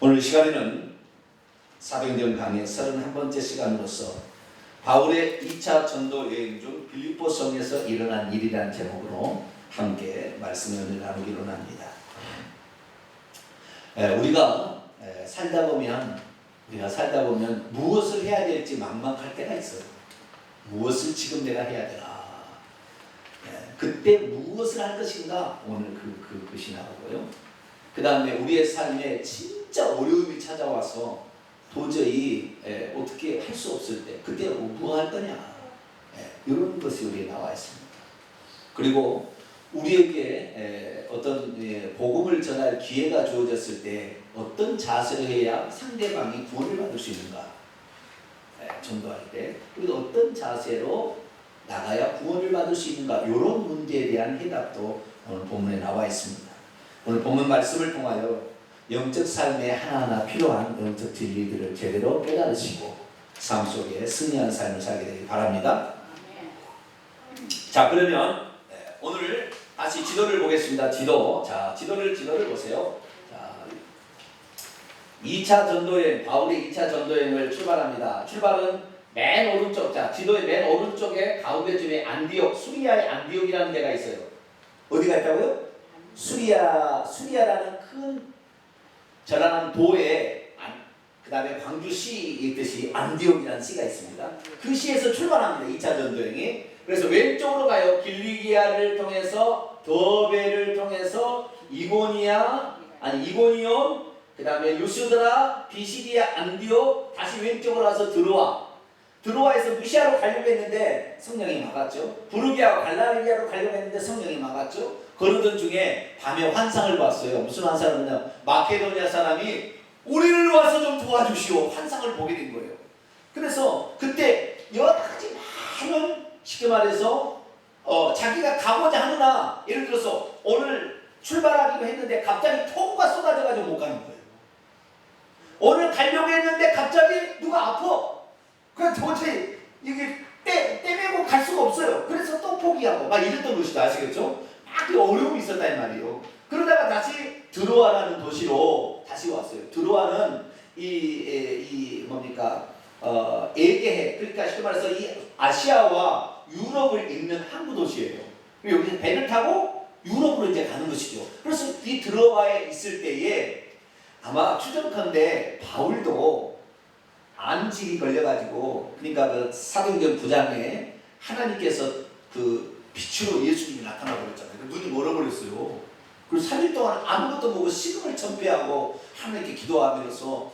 오늘 시간에는 사도행전 강의 31번째 시간으로서 바울의 2차 전도 여행 중 빌립보 성에서 일어난 일이라는 제목으로 함께 말씀을 나누기로 합니다. 우리가 살다 보면 무엇을 해야 될지 막막할 때가 있어요. 무엇을 지금 내가 해야 되나? 그때 무엇을 할 것인가? 오늘 그것이 나오고요. 그 다음에 우리의 삶에 진짜 어려움이 찾아와서 도저히 어떻게 할 수 없을 때 그때 뭐 할 거냐? 이런 것이 우리에 나와 있습니다. 그리고 우리에게 어떤 복음을 전할 기회가 주어졌을 때 어떤 자세를 해야 상대방이 구원을 받을 수 있는가? 전도할 때 우리가 어떤 자세로 나가야 구원을 받을 수 있는가? 이런 문제에 대한 해답도 오늘 본문에 나와 있습니다. 오늘 본문 말씀을 통하여 영적 삶에 하나하나 필요한 영적 진리들을 제대로 깨달으시고 삶 속에 승리하는 삶을 살게 되길 바랍니다. 자, 그러면 오늘 다시 지도를 보겠습니다. 지도를 보세요. 자, 2차 전도여행, 바울의 2차 전도여행을 출발합니다. 출발은 맨 오른쪽, 지도의 맨 오른쪽에 가운데쯤에 안디옥, 수리아의 안디옥이라는 데가 있어요. 어디가 있다고요? 수리아라는 큰 저란한 도에 그 다음에 광주시 있듯이 안디옥이라는 시가 있습니다. 그 시에서 출발합니다. 2차 전도여행이. 그래서 왼쪽으로 가요. 길리기아를 통해서 더베를 통해서 이고니온, 그 다음에 루스드라, 비시디아, 안디옥, 다시 왼쪽으로 와서 드로아에서 무시아로 가려고 했는데 성령이 막았죠. 부르기아와 갈라리아로 가려고 했는데 성령이 막았죠. 그러던 중에 밤에 환상을 봤어요. 무슨 환상이냐? 마케도니아 사람이 우리를 와서 좀 도와주시오. 환상을 보게 된 거예요. 그래서 그때 여러 가지 많은, 쉽게 말해서 자기가 가고자 하느나, 예를 들어서 오늘 출발하기로 했는데 갑자기 폭우가 쏟아져가지고 못 가는 거예요. 오늘 가려고 했는데 갑자기 누가 아파. 그냥 도저히 이게 떼매고 갈 수가 없어요. 그래서 또 포기하고 막 이랬던 것이죠. 아시겠죠? 막 어려움이 있었단 말이에요. 그러다가 다시 드로아라는 도시로 다시 왔어요. 드로아는 에게해, 그러니까 쉽게 말해서 이 아시아와 유럽을 잇는 항구 도시예요. 여기서 배를 타고 유럽으로 이제 가는 것이죠. 그래서 이 드로아에 있을 때에 아마 추정컨대 바울도 암질이 걸려가지고, 그러니까 그 사도행전 9장에 하나님께서 그 빛으로 예수님이 나타나고 그랬잖아요. 눈이 멀어버렸어요. 그리고 3일 동안 아무것도 보고 식음을 전폐하고 하나님께 기도하면서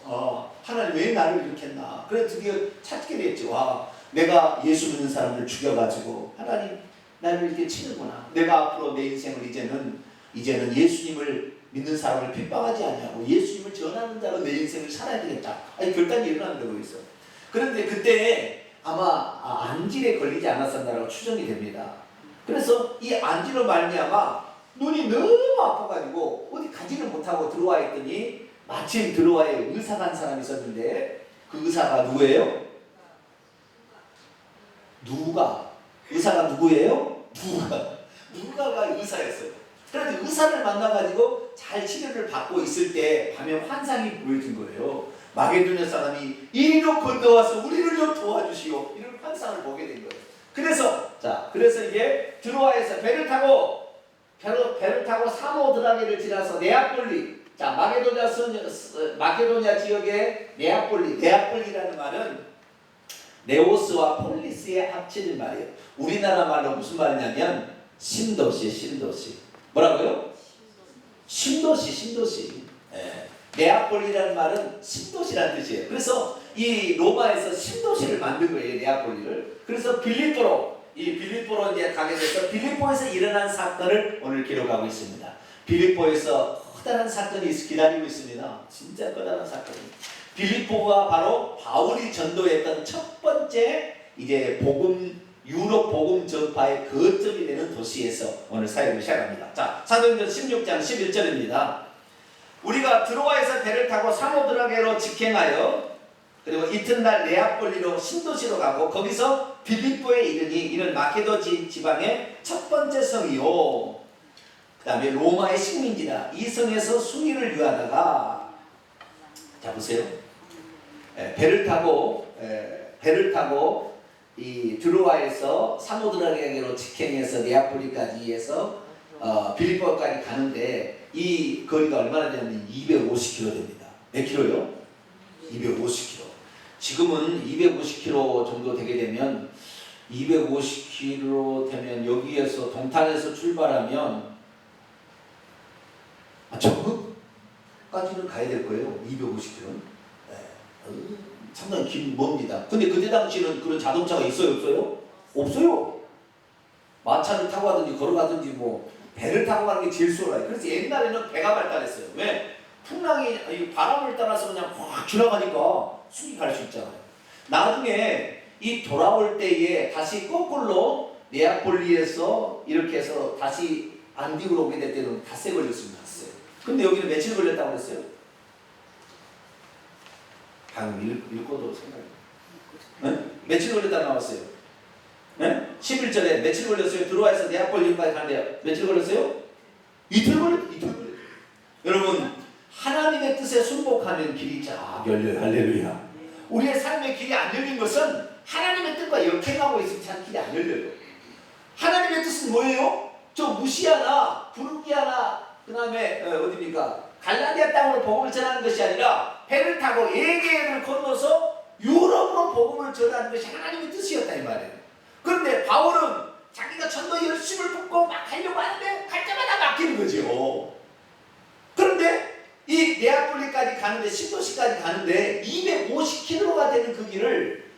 하나님 왜 나를 이렇게 했나. 그래 드디어 찾게 됐죠. 내가 예수 믿는 사람을 죽여가지고 하나님 나를 이렇게 치는구나. 내가 앞으로 내 인생을 이제는 예수님을 믿는 사람을 핍박하지 않냐고 예수님을 전하는 자로 내 인생을 살아야 되겠다. 결단이 일어나는 거고 있어. 그런데 그때 아마 안질에 걸리지 않았었나라고 추정이 됩니다. 그래서 이 안질로 말미암아 눈이 너무 아파가지고 어디 가지를 못하고 들어와 있더니 마침 들어와에 의사가 한 사람이 있었는데 그 의사가 누구예요? 의사가 누구예요? 누가가 의사였어요. 그래서 의사를 만나가지고 잘 치료를 받고 있을 때 밤에 환상이 보여준 거예요. 마게도냐 사람이 이리로 건너와서 우리를 좀 도와주시오. 이런 환상을 보게 된 거예요. 그래서 이게 드로아에서 배를 타고 사모드라게를 지나서 네아폴리. 마게도냐 지역의 네아폴리라는 말은 네오스와 폴리스의 합쳐진 말이에요. 우리나라 말로 무슨 말이냐면 신도시. 뭐라고요? 신도시. 네아폴리라는 말은 신도시라는 뜻이에요. 그래서 이 로마에서 신도시를 만든 거예요. 네아폴리를. 그래서 빌립보로 이제 가게 돼서 빌립보에서 일어난 사건을 오늘 기록하고 있습니다. 빌립보에서 커다란 사건이 기다리고 있습니다. 진짜 커다란 사건이. 빌립보가 바로 바울이 전도했던 첫 번째 이제 유럽 복음 전파의 거점이 되는 도시에서 오늘 사역을 시작합니다. 사도행전 16장 11절입니다. 우리가 드로아에서 배를 타고 사모드라게로 직행하여 그리고 이튿날 네아폴리로 신도시로 가고 거기서 빌립보에 이르니 이는 마케도 지방의 첫 번째 성이요. 그 다음에 로마의 식민지다. 이 성에서 수의를 유하다가 자 보세요. 배를 타고 이 드로아에서 사모드라게로 직행해서 네아폴리까지 해서 빌립보까지 가는데 이 거리가 얼마나 되냐면 250km 됩니다. 몇 킬로요? 250km. 지금은 250km 정도 되게 되면 250km 되면 여기에서 동탄에서 출발하면 저까지는 가야 될 거예요. 250km. 상당히 긴 멉니다. 근데 그때 당시는 그런 자동차가 있어요, 없어요? 없어요. 마차를 타고 가든지 걸어가든지 뭐 배를 타고 가는 게 제일 수월해요. 그래서 옛날에는 배가 발달했어요. 왜? 풍랑이 바람을 따라서 그냥 확 지나가니까 순이 갈 수 있잖아요. 나중에 이 돌아올 때에 다시 거꾸로 네아폴리에서 이렇게 해서 다시 안디오로 오게 될 때는 닷새 걸렸습니다. 닷새. 근데 여기는 며칠 걸렸다고 그랬어요? 방금 읽고도 생각이. 네? 며칠 걸렸다고 나왔어요? 네? 11절에 며칠 걸렸어요? 드로아에서 네아폴리까지 가는데 며칠 걸렸어요? 이틀 걸렸어요. 여러분, 하나님의 뜻에 순복하면 길이 쫙 열려요. 할렐루야. 우리의 삶의 길이 안 열린 것은 하나님의 뜻과 역행하고 있으면 잘 길이 안 열려요. 하나님의 뜻은 뭐예요? 저 무시아나 부르기아나 그 다음에 어디입니까? 갈라디아 땅으로 복음을 전하는 것이 아니라 배를 타고 에게를 건너서 유럽으로 복음을 전하는 것이 하나님의 뜻이었다 이 말이에요. 그런데 바울은 자기가 전도 열심을 붓고 막 하려고 하는데 갈 때마다 막히는 거죠. 그런데 이 네아폴리까지 가는데 신도시까지 가는데 250km가 되는 그 길을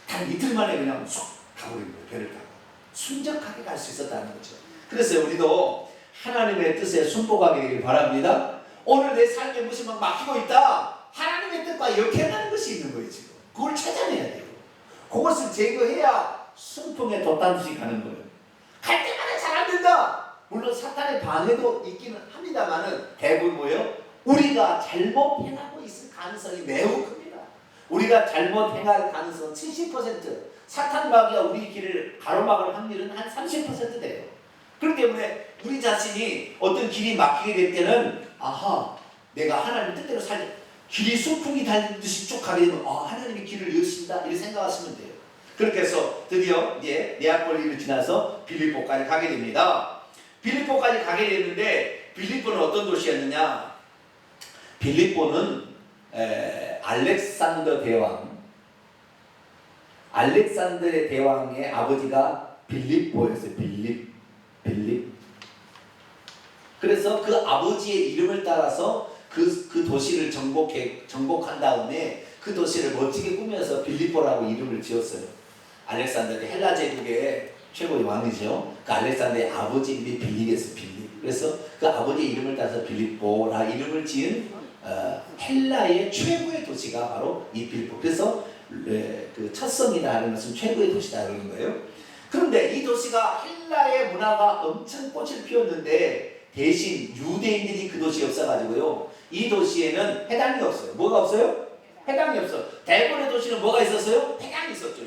단 이틀 만에 그냥 쏙 가버린 거예요. 배를 타고 순적하게 갈 수 있었다는 거죠. 그래서 우리도 하나님의 뜻에 순복하게 되길 바랍니다. 오늘 내 삶에 무슨 막 막히고 있다. 하나님의 뜻과 역행하는 것이 있는 거예요. 지금 그걸 찾아내야 돼요. 그것을 제거해야 순풍에 돛단듯이 가는 거예요. 갈 때마다 잘 안 된다. 물론 사탄의 방해도 있기는 합니다만은 대부분 뭐예요? 우리가 잘못 행하고 있을 가능성이 매우 큽니다. 우리가 잘못 행할 가능성은 70%, 사탄 마귀가 우리 길을 가로막을 확률은 한 30% 돼요. 그렇기 때문에 우리 자신이 어떤 길이 막히게 될 때는 아하, 내가 하나님 뜻대로 살려 길이 순풍이 달리듯이 쭉 가게 되면 하나님의 길을 여신다 이렇게 생각하시면 돼요. 그렇게 해서 드디어 이제 네아폴리를 지나서 빌립보까지 가게 됩니다. 빌립보까지 가게 됐는데 빌립보는 어떤 도시였느냐? 빌립보는 알렉산더 대왕의 아버지가 빌립보였어요. 빌립. 그래서 그 아버지의 이름을 따라서 그 도시를 정복한 다음에 그 도시를 멋지게 꾸며서 빌립보라고 이름을 지었어요. 알렉산더 헬라 제국의 최고의 왕이죠. 그 알렉산더의 아버지 이름이 빌립이었어요. 빌립. 그래서 그 아버지의 이름을 따서 빌립보라 이름을 지은 헬라의 최고의 도시가 바로 이 빌립보. 그래서 그 첫성이라 하는 것은 최고의 도시다 그러는 거예요. 그런데 이 도시가 헬라의 문화가 엄청 꽃을 피웠는데 대신 유대인들이 그 도시에 없어가지고요. 이 도시에는 회당이 없어요. 뭐가 없어요? 회당이 없어. 대부분의 도시는 뭐가 있었어요? 회당이 있었죠.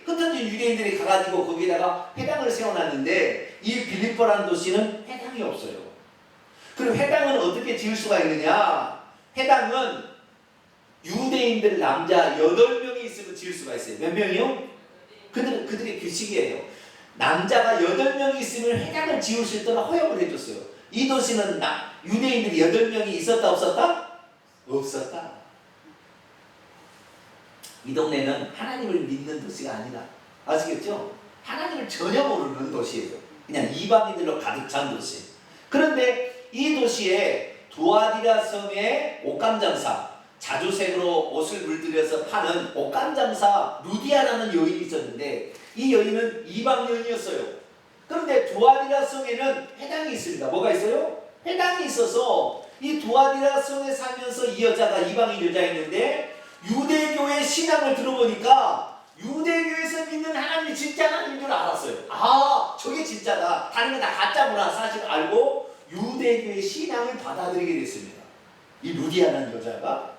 흩어진 유대인들이 가가지고 거기다가 회당을 세워놨는데 이 빌립보라는 도시는 회당이 없어요. 그럼 회당은 어떻게 지을 수가 있느냐? 회당은 유대인들 남자 8명이 있으면 지을 수가 있어요. 몇 명이요? 그들의 규칙이에요. 남자가 8명이 있으면 회당을 지을 수 있도록 허용을 해줬어요. 이 도시는 유대인들이 8명이 있었다 없었다? 없었다. 이 동네는 하나님을 믿는 도시가 아니라 아시겠죠? 하나님을 전혀 모르는 도시예요. 그냥 이방인들로 가득 찬 도시. 그런데 이 도시에 두아디라 성의 옷감장사, 자주색으로 옷을 물들여서 파는 옷감장사 루디아라는 여인이 있었는데 이 여인은 이방 여인이었어요. 그런데 두아디라 성에는 회당이 있습니다. 뭐가 있어요? 회당이 있어서 이 두아디라 성에 살면서 이 여자가 이방인 여자였는데 유대교의 신앙을 들어보니까 유대교에서 믿는 하나님이 진짜 하나님인 줄 알았어요. 저게 진짜다. 다른 건 다 가짜구나 사실을 알고 유대교의 신앙을 받아들이게 됐습니다. 이 루디아라는 여자가.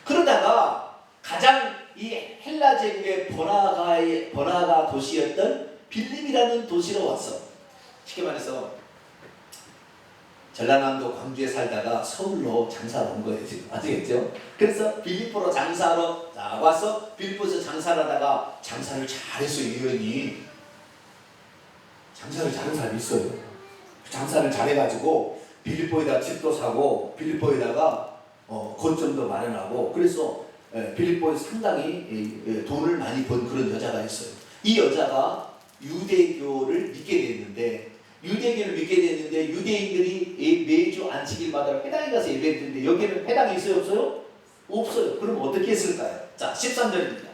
그러다가 가장 이 헬라 제국의 번화가 도시였던 빌립이라는 도시로 왔어. 쉽게 말해서 전라남도 광주에 살다가 서울로 장사를 온 거예요. 지금 아시겠죠? 그래서 빌립보로 장사하러 와서 빌립보에서 장사를 하다가 장사를 잘했어요. 이 여인이 장사를 잘하는 사람이 있어요. 장사를 잘해가지고 빌립보에다 집도 사고 빌립보에다가 거점도 마련하고 그래서 빌립보에 상당히 돈을 많이 번 그런 여자가 있어요. 이 여자가 유대교를 믿게 됐는데 유대인들이 매주 안식일마다 회당에 가서 예배드리는데 여기는 회당이 있어요? 없어요? 없어요. 그럼 어떻게 했을까요? 자, 13절입니다.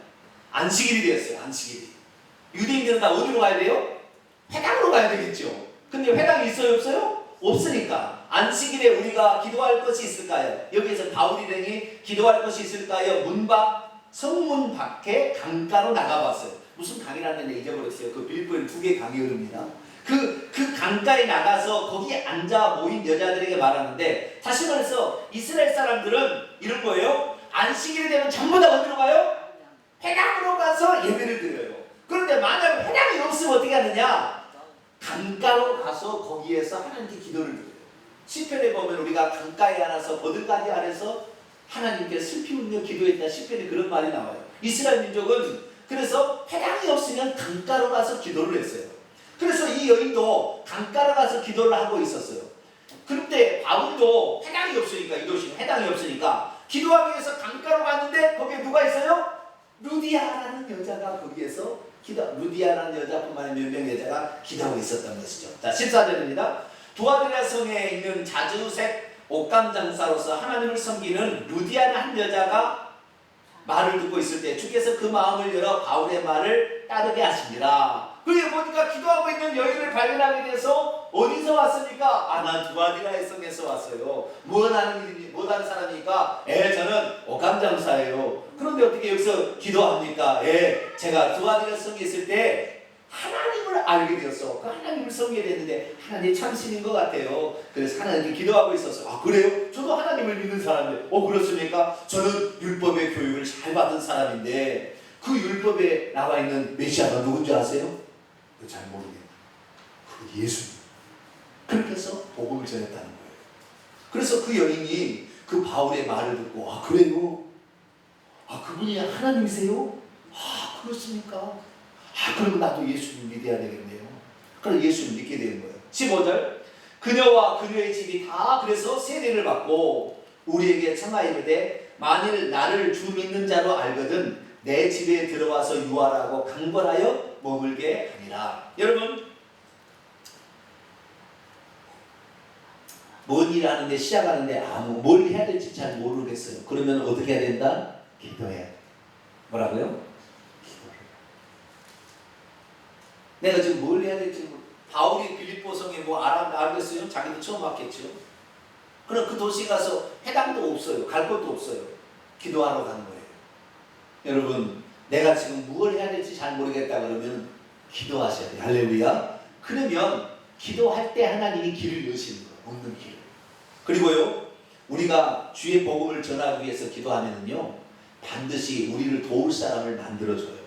안식일이 되었어요. 안식일이. 유대인들은 다 어디로 가야 돼요? 회당으로 가야 되겠죠. 근데 회당이 있어요? 없어요? 없으니까 안식일에 우리가 기도할 것이 있을까요? 여기에서 바울이랭이 기도할 것이 있을까요? 성문 밖에 강가로 나가봤어요. 무슨 강이라는 얘기 잊어버렸어요. 그 빌립보에 2개 강이 흐릅니다. 그 강가에 나가서 거기에 앉아 모인 여자들에게 말하는데, 다시 말해서 이스라엘 사람들은 이런 거예요. 안식일이 되면 전부 다 어디로 가요? 회당으로 가서 예배를 드려요. 그런데 만약 회당이 없으면 어떻게 하느냐? 강가로 가서 거기에서 하나님께 기도를 드려요. 시편에 보면 우리가 강가에 앉아서 버들가지 아래서 하나님께 슬피 울며 기도했다. 시편에 그런 말이 나와요. 이스라엘 민족은 그래서 회당이 없으면 강가로 가서 기도를 했어요. 그래서 이 여인도 강가로 가서 기도를 하고 있었어요. 그런데 바울도 회당이 없으니까, 이 도시는 회당이 없으니까 기도하기 위해서 강가로 갔는데 거기에 누가 있어요? 루디아라는 여자가 거기에서 루디아라는 여자뿐만 아니라 몇 명의 여자가 기도하고 있었던 것이죠. 자, 14절입니다. 두아드라 성에 있는 자주색 옷감 장사로서 하나님을 섬기는 루디아라는 한 여자가 말을 듣고 있을 때 주께서 그 마음을 열어 바울의 말을 따르게 하십니다. 그게 보니까 기도하고 있는 여인을 발견하게 돼서 어디서 왔습니까? 난 두아디라의 성에서 왔어요. 무엇하는 사람이니까? 저는 옷감장사예요. 그런데 어떻게 여기서 기도합니까? 제가 두아디라 성에 있을 때 하나님을 알게 되었어. 그 하나님을 섬기게 됐는데 하나님 참신인 것 같아요. 그래서 하나님께 기도하고 있었어요. 그래요? 저도 하나님을 믿는 사람인데 그렇습니까? 저는 율법의 교육을 잘 받은 사람인데 그 율법에 나와 있는 메시아가 누군지 아세요? 잘 모르겠네요. 그 예수님. 그렇게 해서 복음을 전했다는 거예요. 그래서 그 여인이 그 바울의 말을 듣고 그래요? 그분이 하나님이세요? 그렇습니까? 그럼 나도 예수님 믿어야 되겠네요. 그래서 예수님 믿게 되는 거예요. 15절. 그녀와 그녀의 집이 다 그래서 세례를 받고 우리에게 청하이르되 만일 나를 주 믿는 자로 알거든 내 집에 들어와서 유하라고 강권하여 머물게 하니라. 여러분, 뭔 일 하는데 시작하는데 뭘 해야 될지 잘 모르겠어요. 그러면 어떻게 해야 된다? 기도해야 돼. 뭐라고요? 기도해. 내가 지금 뭘 해야 될지 바울이 빌립보 성에 알겠어요? 자기도 처음 왔겠죠. 그럼 그 도시 가서 회당도 없어요. 갈 곳도 없어요. 기도하러 가는 거예요. 여러분, 내가 지금 뭘 해야 될지 잘 모르겠다 그러면 기도하셔야 돼요. 할렐루야. 그러면 기도할 때 하나님이 길을 여시는 거예요. 없는 길. 그리고요, 우리가 주의 복음을 전하기 위해서 기도하면은요, 반드시 우리를 도울 사람을 만들어줘요.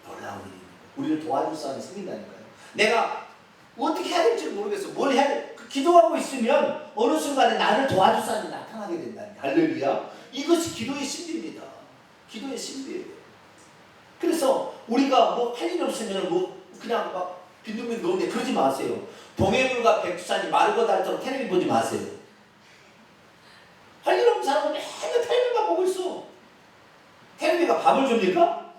놀라운 일입니다. 우리를 도와줄 사람이 생긴다니까요. 내가 어떻게 해야 될지 모르겠어. 뭘 해야 돼? 기도하고 있으면 어느 순간에 나를 도와줄 사람이 나타나게 된다니까. 할렐루야. 이것이 기도의 신비입니다. 기도의 신비예요. 그래서 우리가 할 일 없으면 그냥 막 빈둥빈둥 노는데 그러지 마세요. 동해물과 백두산이 마르고 닳도록 텔레비 보지 마세요. 할 일 없는 사람은 맨날 텔레비만 보고 있어. 텔레비가 밥을 줍니까?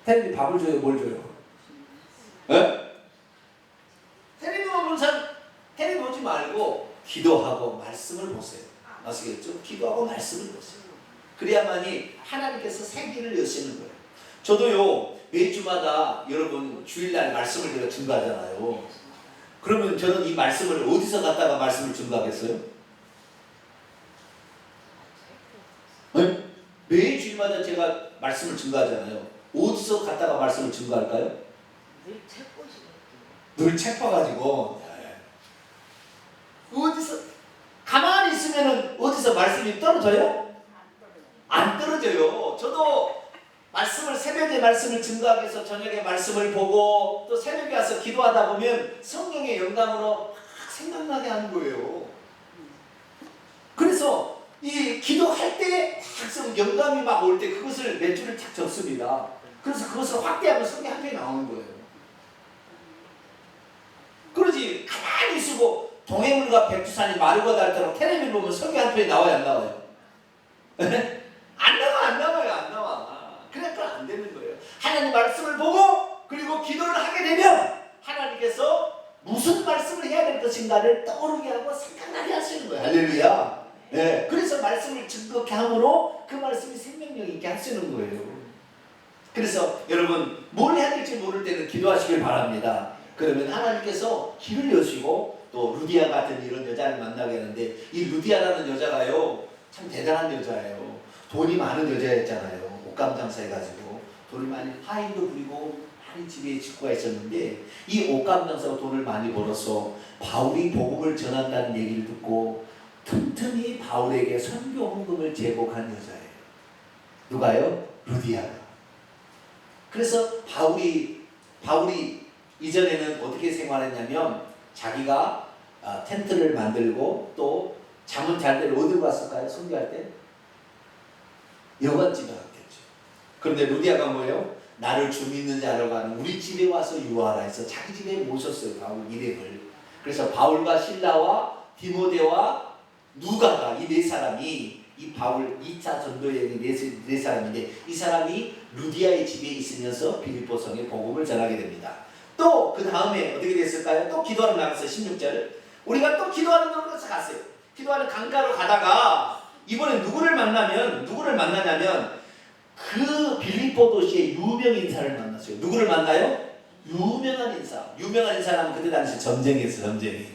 텔레비 밥을 줘요? 뭘 줘요? 텔레비만 보는 사람 텔레비 보지 말고 기도하고 말씀을 보세요. 아시겠죠? 기도하고 말씀을 보세요. 그래야만이 하나님께서 생기를 여시는 거예요. 저도요, 매주마다 여러분 주일날 말씀을 제가 증거하잖아요. 그러면 저는 이 말씀을 어디서 갖다가 말씀을 증거하겠어요? 네? 매주일마다 제가 말씀을 증거하잖아요. 어디서 갖다가 말씀을 증거할까요? 늘 책 봐가지고. 어디서 가만히 있으면 어디서 말씀이 떨어져요? 안 떨어져요. 저도 말씀을 새벽에 말씀을 증거하기 위해서 저녁에 말씀을 보고 또 새벽에 와서 기도하다 보면 성령의 영감으로 막 생각나게 하는 거예요. 그래서 이 기도할 때 막 영감이 막 올 때 그것을 몇 줄을 딱 적습니다. 그래서 그것을 확대하면 성경 한 편이 나오는 거예요. 그러지 가만히 쓰고 동해물과 백두산이 마르고 닳도록 텔레비를 보면 성경 한 편이 나와요, 안 나와요? 안 나와요. 그러니까 안 되는 거예요. 하나님 말씀을 보고 그리고 기도를 하게 되면 하나님께서 무슨 말씀을 해야 될 것인가를 떠오르게 하고 생각나게 하시는 거예요. 할렐루야. 네. 그래서 말씀을 증거케 함으로 그 말씀이 생명력 있게 하시는 거예요. 그래서 여러분 뭘 해야 될지 모를 때는 기도하시길 바랍니다. 그러면 하나님께서 길을 여시고 또 루디아 같은 이런 여자를 만나게 하는데 이 루디아라는 여자가요 참 대단한 여자예요. 돈이 많은 여자였잖아요. 옷감 장사 해가지고 돈을 많이 하인도 부리고 많이 집에 직구가 있었는데 이 옷감 장사로 돈을 많이 벌어서 바울이 복음을 전한다는 얘기를 듣고 틈틈이 바울에게 선교 헌금을 제공한 여자예요. 누가요? 루디아가. 그래서 바울이 이전에는 어떻게 생활했냐면 자기가 텐트를 만들고 또 잠은 잘 때를 어디로 갔을까요? 선교할 때? 여관집에 갔겠죠. 그런데 루디아가 뭐예요? 나를 주 믿는 자라고 하는 우리 집에 와서 유하라 해서 자기 집에 모셨어요. 바울 일행을. 그래서 바울과 실라와 디모데와 누가가 이 네 사람이 이 바울 2차 전도여행이 네 사람인데 이 사람이 루디아의 집에 있으면서 빌립보성에 복음을 전하게 됩니다. 또 그 다음에 어떻게 됐을까요? 또 기도하러 나갔어요. 16절. 우리가 또 기도하는 데로 갔어요. 기도하는 강가로 가다가 이번에 누구를 만나냐면 그 빌립보 도시의 유명 인사를 만났어요. 누구를 만나요? 유명한 인사라면 그때 당시 점쟁이였어요. 점쟁이.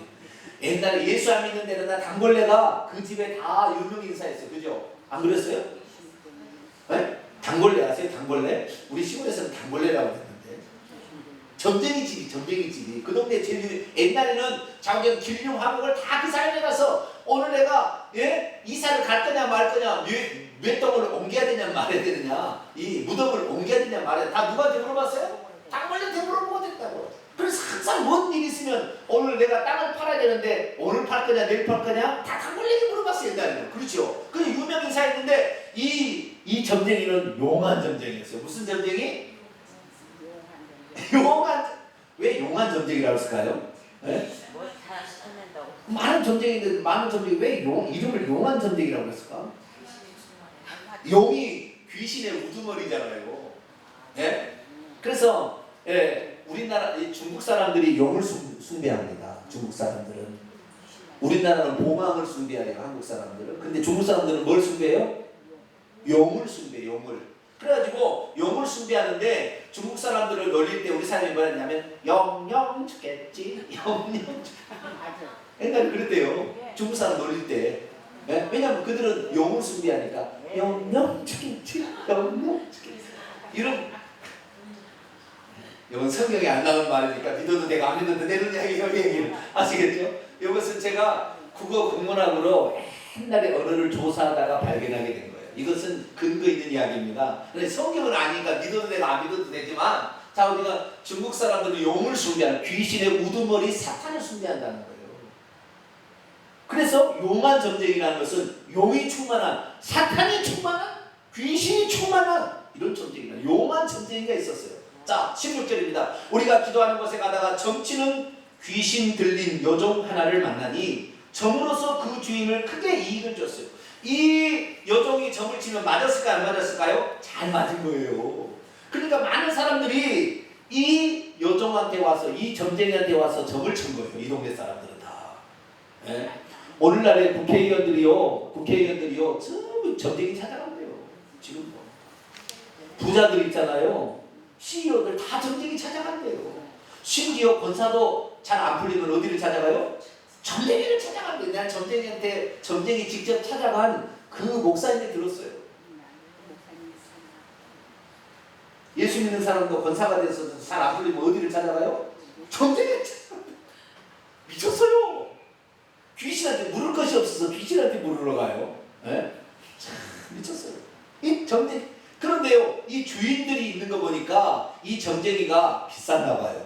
옛날에 예수 안 믿는 데는 단골레가 그 집에 다 유명 인사였어요. 그죠? 안 그랬어요? 네? 단골레 아세요? 단골레? 우리 시골에서는 단골레라고 했는데 점쟁이 집이 그 동네 제일 옛날에는 자기는 길흉 화목을 다 그 사람에 가서 오늘 내가 이사를 갈 거냐 말 거냐 뇌똥을 옮겨야 되냐 말아야 되느냐 이 무덤을 옮겨야 되냐 말아야 다 누구한테 물어봤어요? 단골레한테 물어보고 됐다고. 그래서 항상 뭔 일 있으면 오늘 내가 땅을 팔아야 되는데 오늘 팔 거냐 내일 팔 거냐 다 단골레에게 물어봤어요. 옛날에는. 그렇죠? 그 유명 인사였는데 이 점쟁이는 용한 점쟁이였어요. 무슨 점쟁이? 왜 용한 점쟁이라고 했을까요? 네? 많은 점쟁이 왜 이름을 용한 점쟁이라고 했을까? 용이 귀신의 우두머리잖아요. 네? 그래서 우리나라 중국 사람들이 용을 숭배합니다. 중국 사람들은. 우리나라는 봉황을 숭배해요. 한국 사람들은. 근데 중국 사람들은 뭘 숭배해요? 용을 숭배해요. 용을. 그래가지고 용을 숭배하는데 중국 사람들을 놀릴 때 우리 사람이 뭐라 했냐면 영영 죽겠지. 영영 죽겠지. 옛날에 그랬대요. 중국 사람 놀릴 때. 네? 왜냐면 그들은 용을 숭배하니까 영영 죽겠지. 영영 죽겠지. 이건 성경에 안 나오는 말이니까 믿어도 내가 안 믿어도 되는 얘기를 아시겠죠? 이것은 제가 국어 국문학으로 옛날에 언어를 조사하다가 발견하게 된 거예요. 이것은 근거 있는 이야기입니다. 근데 성경은 아니니까 믿어도 되고 안 믿어도 되지만 자 우리가 중국 사람들은 용을 숭배하는 귀신의 우두머리 사탄을 숭배한다는 거예요. 그래서 용한 점쟁이라는 것은 용이 충만한 사탄이 충만한 귀신이 충만한 이런 점쟁이다. 용한 점쟁이가 있었어요. 자 16절입니다. 우리가 기도하는 곳에 가다가 점치는 귀신 들린 여종 하나를 만나니 점으로서 그 주인을 크게 이익을 줬어요. 이 여종이 점을 치면 맞았을까요? 안 맞았을까요? 잘 맞은 거예요. 그러니까 많은 사람들이 이 여종한테 와서 이 점쟁이한테 와서 점을 친 거예요. 이 동네 사람들은 다. 네? 오늘날의 국회의원들이요 전부 점쟁이 찾아간대요. 지금 부자들 있잖아요. CEO들 다 점쟁이 찾아간대요. 심지어 권사도 잘 안 풀리면 어디를 찾아가요? 점쟁이를 찾아간대요. 난 점쟁이 직접 찾아간 그 목사님이 들었어요. 예수 믿는 사람도 권사가 돼서 잘 안 풀리면 어디를 찾아가요? 점쟁이를 찾아간대요. 미쳤어요. 귀신한테 물을 것이 없어서 귀신한테 물으러 가요. 네? 미쳤어요. 이 점쟁이. 그런데요, 이 주인 보니까 이 점쟁이가 비쌌나 봐요.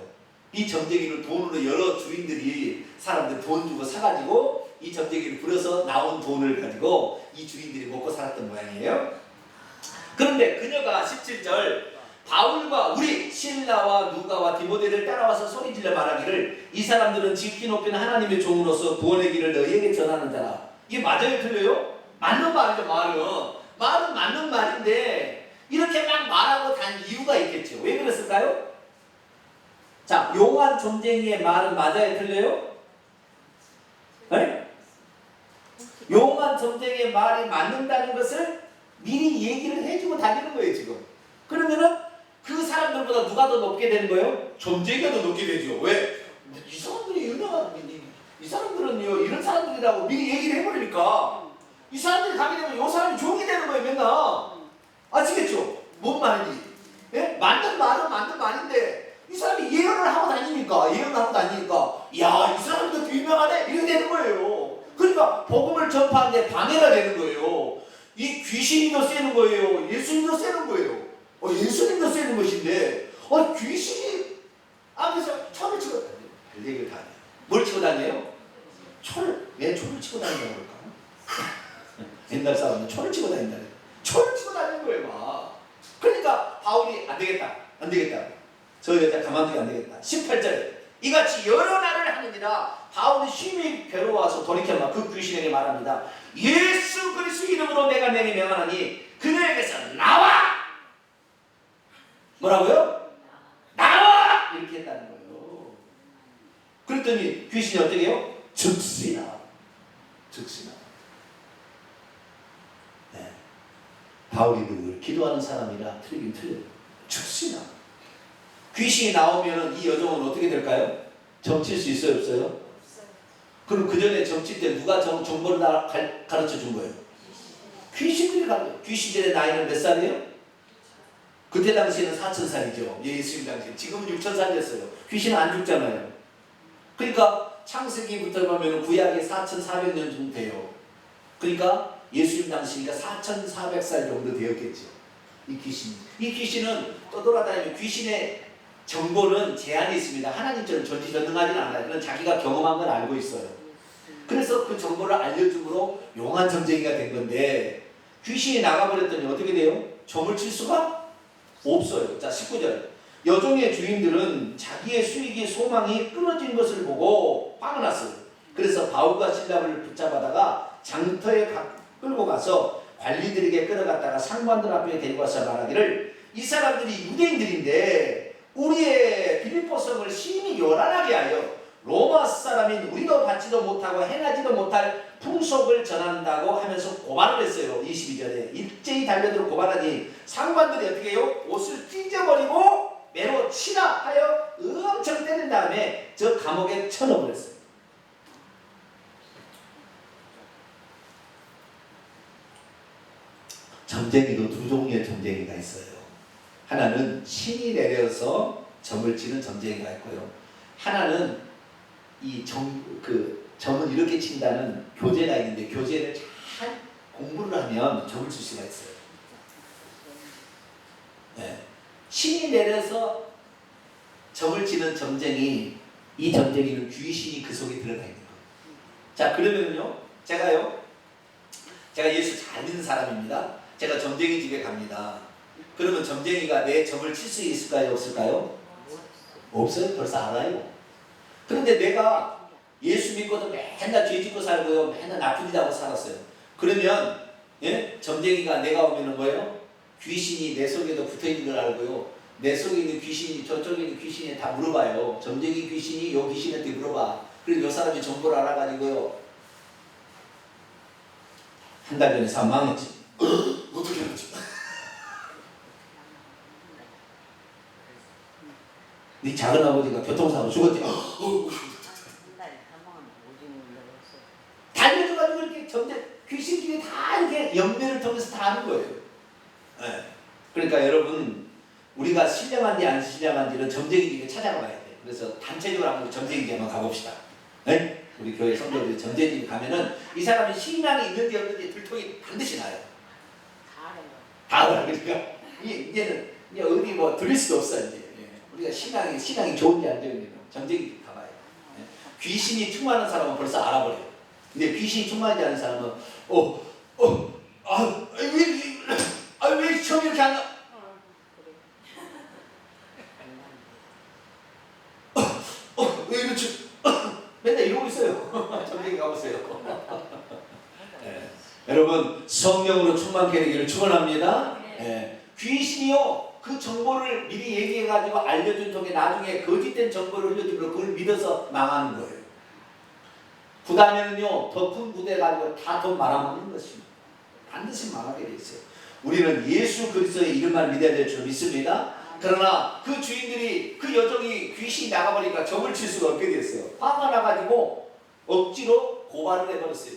이 점쟁이를 돈으로 여러 주인들이 사람들 돈 주고 사가지고 이 점쟁이를 부려서 나온 돈을 가지고 이 주인들이 먹고 살았던 모양이에요. 그런데 그녀가 17절 바울과 우리 실라와 누가와 디모데를 따라와서 소리질러 말하기를 이 사람들은 지극히 높인 하나님의 종으로서 구원의 길을 너희에게 전하는 자라. 이게 맞아요 틀려요? 맞는 말이죠. 말은 맞는 말인데 이렇게 막 말하고 단 이유가 있겠죠. 왜 그랬을까요? 자, 용한 점쟁이의 말은 맞아요 틀려요? 네? 용한 점쟁이의 말이 맞는다는 것을 미리 얘기를 해주고 다니는 거예요 지금. 그러면은 그 사람들보다 누가 더 높게 되는 거예요? 점쟁이가 더 높게 되죠. 왜? 이 사람들이 유명한 이 사람들은요 이런 사람들이라고 미리 얘기를 해버리니까 이 사람들이 가게 되면 이 사람이 종이 되는 거예요 맨날. 아시겠죠? 뭔 말인지. 예? 맞는 말은 맞는 말인데 이 사람이 예언을 하고 다니니까 야, 이 사람도 유명하네 이렇게 되는 거예요. 그러니까 복음을 전파하는데 방해가 되는 거예요. 이 귀신이 더 세는 거예요. 예수님이 더 세는 거예요. 예수님이 더 세는 것인데 귀신이 앞에서 철을 치고 다녀요. 할 얘기를 다 해요. 뭘 치고 다녀요? 왜 철을 치고 다니냐고 그럴까? 옛날 사람은 철을 치고 다닌다네. 철을 치고 다니는 거예요 막. 그러니까 바울이 안 되겠다. 저 여자 가만두기 안 되겠다. 18절에 이같이 여러 날을 하느니라 바울이 심히 괴로워서 돌이켜나 그 귀신에게 말합니다. 예수 그리스도 이름으로 내가 내게 명하노니 그녀에게서 나와! 뭐라고요? 나와! 이렇게 했다는 거예요. 그랬더니 귀신이 어떻게 해요? 즉시나. 네. 바울이 늘 기도하는 사람이라 틀리긴 틀려요. 즉시나. 귀신이 나오면 이 여종은 어떻게 될까요? 점칠 수 있어요? 없어요? 그럼 그 전에 점칠 때 누가 정보를 가르쳐 준 거예요? 귀신들이 가르쳐. 귀신들의 나이는 몇 살이에요? 그때 당시에는 4,000살이죠. 예수님 당시에. 지금은 6,000살 됐어요. 귀신은 안 죽잖아요. 그러니까 창세기부터 보면 구약이 4,400년 정도 돼요. 그러니까 예수님 당시니까 4,400살 정도 되었겠죠. 이 귀신은 떠돌아다니면 귀신의 정보는 제한이 있습니다. 하나님처럼 전지전능하지는 않아요. 그건 자기가 경험한 건 알고 있어요. 그래서 그 정보를 알려줌으로 용한 점쟁이가 된 건데 귀신이 나가버렸더니 어떻게 돼요? 점을 칠 수가 없어요. 자 19절 여종의 주인들은 자기의 수익이 소망이 끊어진 것을 보고 화가 났어요. 그래서 바울과 실라를 붙잡아다가 장터에 끌고 가서 관리들에게 끌어갔다가 상관들 앞에 데리고 와서 말하기를 이 사람들이 유대인들인데 우리의 빌립보 성을 심히 요란하게 하여 로마 사람인 우리도 받지도 못하고 행하지도 못할 풍속을 전한다고 하면서 고발을 했어요. 22절에 일제히 달려들어 고발하니 상관들이 어떻게 해요? 옷을 찢어버리고 매로 치라 하여 엄청 때린 다음에 저 감옥에 쳐넣어버렸어요. 점쟁이도 두 종류의 점쟁이가 있어요. 하나는 신이 내려서 점을 치는 점쟁이가 있고요. 하나는 점은 이렇게 친다는 교재가 있는데 교재를 잘 공부를 하면 점을 칠 수가 있어요. 네. 신이 내려서 점을 치는 점쟁이, 이 점쟁이는 귀신이 그 속에 들어가 있는 거예요. 자, 그러면요, 제가 예수 잘 믿는 사람입니다. 제가 점쟁이 집에 갑니다. 그러면 점쟁이가 내 점을 칠 수 있을까요? 없을까요? 없어요. 벌써 알아요. 그런데 내가 예수 믿고도 맨날 죄 짓고 살고요. 맨날 나쁜 짓 하고 살았어요. 그러면 점쟁이가 내가 오면은 뭐예요? 귀신이 내 속에도 붙어있는 걸 알고요. 내 속에 있는 귀신이 저쪽에 있는 귀신이 다 물어봐요. 점쟁이 귀신이 요 귀신한테 물어봐. 그리고 요 사람이 정보를 알아가지고요. 한 달 전에 사망했지. 어떻게 알았지? 네 작은 아버지가 교통사고 죽었지. 달려줘가지고 이렇게 귀신끼리 다 이렇게 연매를 통해서 다 아는 거예요. 네. 그러니까 여러분 우리가 신령한지 안 신령한지는 점쟁이 집에 찾아가 봐야 돼요. 그래서 단체적으로 한번 점쟁이 집에 한번 가봅시다. 네? 우리 교회 성도들이 점쟁이 집에 가면은 이 사람이 신앙이 있는지 없는지 들통이 반드시 나요. 다 알아요. 그러니까 이제는 이제 어디 뭐 들릴 수도 없어 이제. 우리가 신앙이 좋은지 안 좋은지 정적이 가봐요. 귀신이 충만한 사람은 벌써 알아버려요. 근데 귀신이 충만하지 않은 사람은 왜 처음 이렇게 안 나? 왜 이렇지? 맨날 이러고 있어요. 정적이 가보세요. 네. 여러분 성령으로 충만케 되기를 축원합니다. 네. 귀신이요 그 정보를 미리 얘기해가지고 알려준 통에 나중에 거짓된 정보를 흘려주면 그걸 믿어서 망하는 거예요. 부다면은요 더 큰 부대 가지고 다 돈 말아먹는 것입니다. 반드시 망하게 돼 있어요. 우리는 예수 그리스도의 이름만 믿어야 될 줄 믿습니다. 그러나 그 주인들이 그 여종이 귀신이 나가버리니까 점을 칠 수가 없게 됐어요. 화가 나가지고 억지로 고발을 해버렸어요.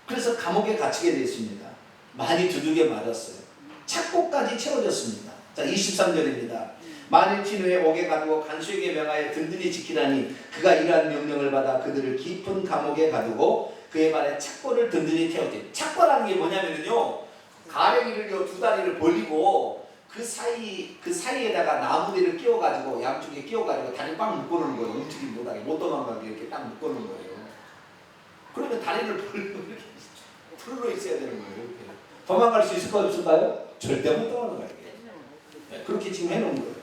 그래서 감옥에 갇히게 됐습니다. 많이 두들겨 맞았어요. 착고까지 채워졌습니다. 자 23절입니다. 만일 친후에 옥에 가두고 간수에게 명하여 든든히 지키라니 그가 이러한 명령을 받아 그들을 깊은 감옥에 가두고 그의 발에 착고를 든든히 태웠대. 착고라는 게 뭐냐면요 가랭이를 두 다리를 벌리고 그 사이에다가 나무대를 끼워가지고 양쪽에 끼워가지고 다리 꽉 묶어놓는 거예요. 움직이지 못하게 못 도망가게 이렇게 딱 묶어놓는 거예요. 그러면 다리를 벌리고 이렇게 풀로 있어야 되는 거예요. 이렇게. 도망갈 수 있을까요? 없을까요? 절대 못 도망가요. 네, 그렇게 지금 해놓은 거예요.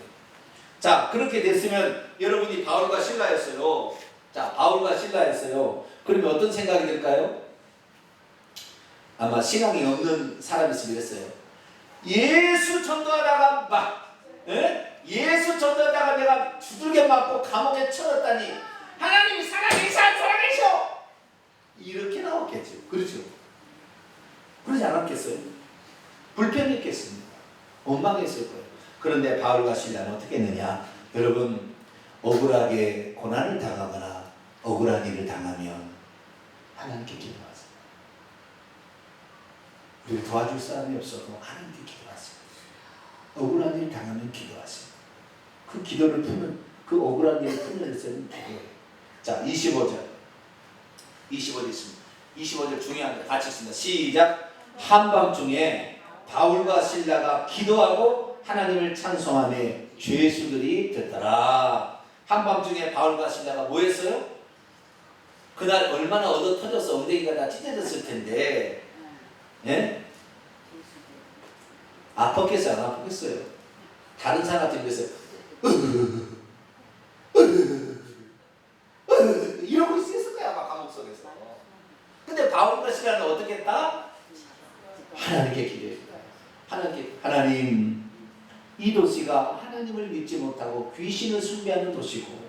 자 그렇게 됐으면 여러분이 바울과 실라였어요. 자 바울과 실라였어요. 그러면 어떤 생각이 들까요? 아마 신앙이 없는 사람이 있으면 이랬어요. 예수 전도하다가 막 예수 전도하다가 내가 두들겨 맞고 감옥에 쳐넣었다니 하나님이 살아계셔 이렇게 나왔겠죠. 그렇죠? 그러지 않았겠어요? 불편했겠습니다. 원망했을 거예요. 그런데 바울과 실라는 어떻게 했느냐? 여러분 억울하게 고난을 당하거나 억울한 일을 당하면 하나님께 기도하세요. 우리를 도와줄 사람이 없어도 하나님께 기도하세요. 억울한 일 당하면 기도하세요. 그 기도를 푸는 그 억울한 일을 푸는 데서는 기도해요. 자 25절 있습니다. 25절 중요합니다. 같이 있습니다. 시작. 한밤중에 바울과 실라가 기도하고 하나님을 찬송하며 죄수들이 듣더라. 한밤중에 바울과 실라가 뭐 했어요? 그날 얼마나 얻어 터져서 엉덩이가 다 찢어졌을 텐데 아팠겠어요? 안 아팠겠어요? 다른 사람 같은 거에서 이러고 있었을 거야 아마 감옥 속에서. 근데 바울과 실라는 어떻게 했다? 하나님께 기도했다. 하나님 이 도시가 하나님을 믿지 못하고 귀신을 숭배하는 도시고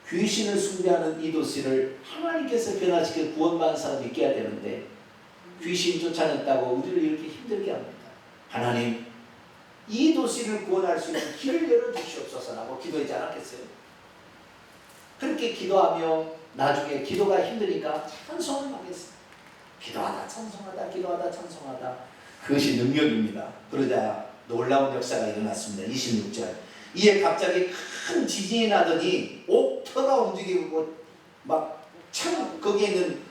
귀신을 숭배하는 이 도시를 하나님께서 변화시켜 구원받은 사람이 있게 해야 되는데 귀신 쫓아냈다고 우리를 이렇게 힘들게 합니다. 하나님 이 도시를 구원할 수 있는 길을 열어주시옵소서라고 기도하지 않았겠어요? 그렇게 기도하며 나중에 기도가 힘드니까 찬송을 하겠어요. 기도하다 찬송하다 그것이 능력입니다. 그러자 놀라운 역사가 일어났습니다. 26절 이에 갑자기 큰 지진이 나더니 옥터가 움직이고 막 창 거기에 있는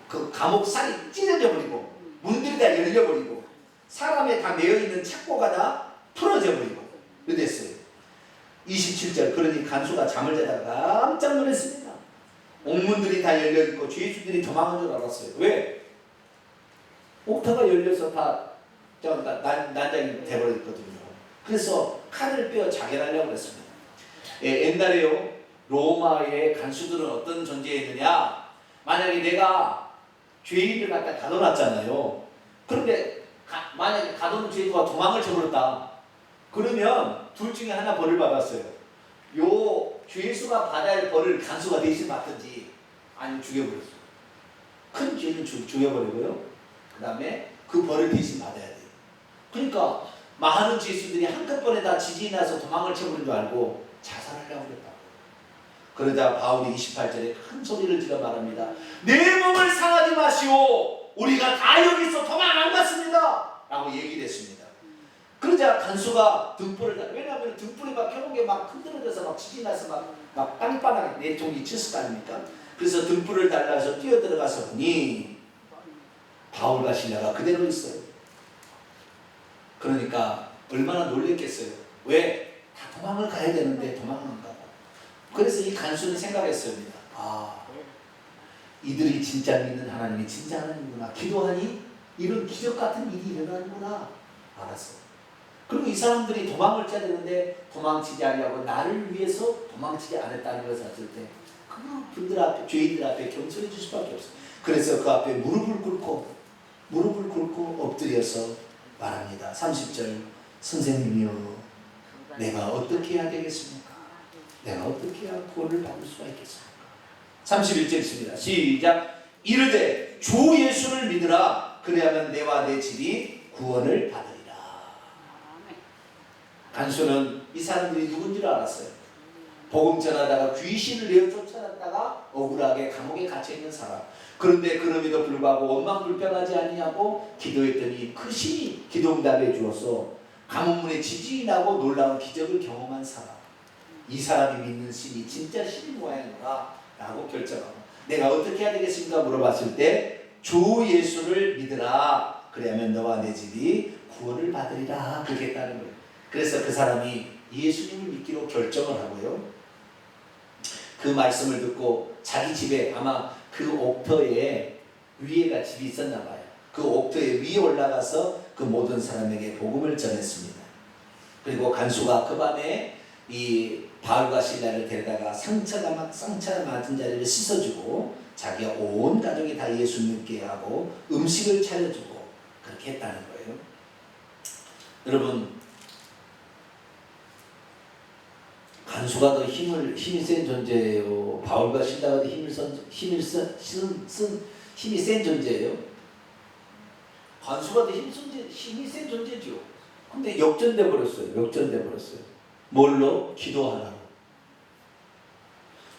그 감옥 살이 찢어져 버리고 문들이 다 열려버리고 사람에 다 매여있는 착고가 다 풀어져 버리고 그랬어요. 27절 그러니 간수가 잠을 자다가 깜짝 놀랐습니다. 옥문들이 다 열려있고 죄수들이 도망한 줄 알았어요. 왜? 옥터가 열려서 다 난장이 돼버렸거든요. 그래서 칼을 빼어 자결하려고 했습니다. 옛날에요 로마의 간수들은 어떤 존재였느냐? 만약에 내가 죄인을 갖다 가둬놨잖아요. 그런데 만약에 가둬놓은 죄수가 도망을 쳐버렸다. 그러면 둘 중에 하나 벌을 받았어요. 요 죄수가 받아야 할 벌을 간수가 대신 받든지 아니면 죽여버렸어요. 큰 죄는 죽여버리고요. 그 다음에 그 벌을 대신 받아야 돼요. 그러니까 많은 죄수들이 한꺼번에 다 지진이 나서 도망을 쳐버린 줄 알고 자살하려고 했다. 그러자 바울이 28절에 큰 소리를 지르어 말합니다. 내 몸을 상하지 마시오. 우리가 다 여기서 도망 안 갔습니다. 라고 얘기를 했습니다. 그러자 간수가 등불을 왜냐하면 등불이 막 켜놓은 게 막 흔들어져서 막 지진이 나서 막 땅바닥에 내통이 쳤을 거 아닙니까? 그래서 등불을 달라서 뛰어들어가서 보니 바울과 실라가 그대로 있어요. 그러니까 얼마나 놀랬겠어요. 왜? 다 도망을 가야 되는데 도망을 안 가고. 그래서 이 간수는 생각했습니다. 아, 이들이 진짜 믿는 하나님이 진짜 하나님이구나. 기도하니 이런 기적 같은 일이 일어나는구나. 알았어. 그리고 이 사람들이 도망을 쳐야 되는데 도망치지 않으려고 나를 위해서 도망치지 않았다는 것을 봤을 때 그분들 앞에, 죄인들 앞에 경솔해 줄 수밖에 없어요. 그래서 그 앞에 무릎을 꿇고 엎드려서 말합니다. 30절, 선생님이여, 내가 어떻게 해야 되겠습니까? 내가 어떻게 해야 구원을 받을 수가 있겠습니까? 31절 있습니다. 시작. 이르되 주 예수를 믿으라. 그래야만 내와 내 집이 구원을 받으리라. 간수는 이 사람들이 누군지를 알았어요. 복음 전하다가 귀신을 내어 쫓아났다가 억울하게 감옥에 갇혀있는 사람. 그런데 그럼에도 불구하고 원망 불평하지 아니하고 기도했더니 그 신이 기도응답해 주어서 감옥문에 지진이 나고 놀라운 기적을 경험한 사람. 이 사람이 믿는 신이 진짜 신의 모양이구나 라고 결정하고, 내가 어떻게 해야 되겠습니까? 물어봤을 때 주 예수를 믿으라. 그래야만 너와 내 집이 구원을 받으리라. 그렇게 했다는 거예요. 그래서 그 사람이 예수님을 믿기로 결정을 하고요. 그 말씀을 듣고 자기 집에, 아마 그 옥터에 위에가 집이 있었나 봐요. 그 옥터에 위에 올라가서 그 모든 사람에게 복음을 전했습니다. 그리고 간수가 그 밤에 이 바울과 실라를 데려다가 상처가 맞은 자리를 씻어주고 자기가 온 가족이 다 예수 믿게 하고 음식을 차려주고 그렇게 했다는 거예요. 여러분, 간수가 더 힘이 센 존재예요. 바울과 실라가 더 힘이 센 존재예요. 간수가 더 힘이 센 존재죠. 근데 역전돼 버렸어요. 뭘로? 기도하라고.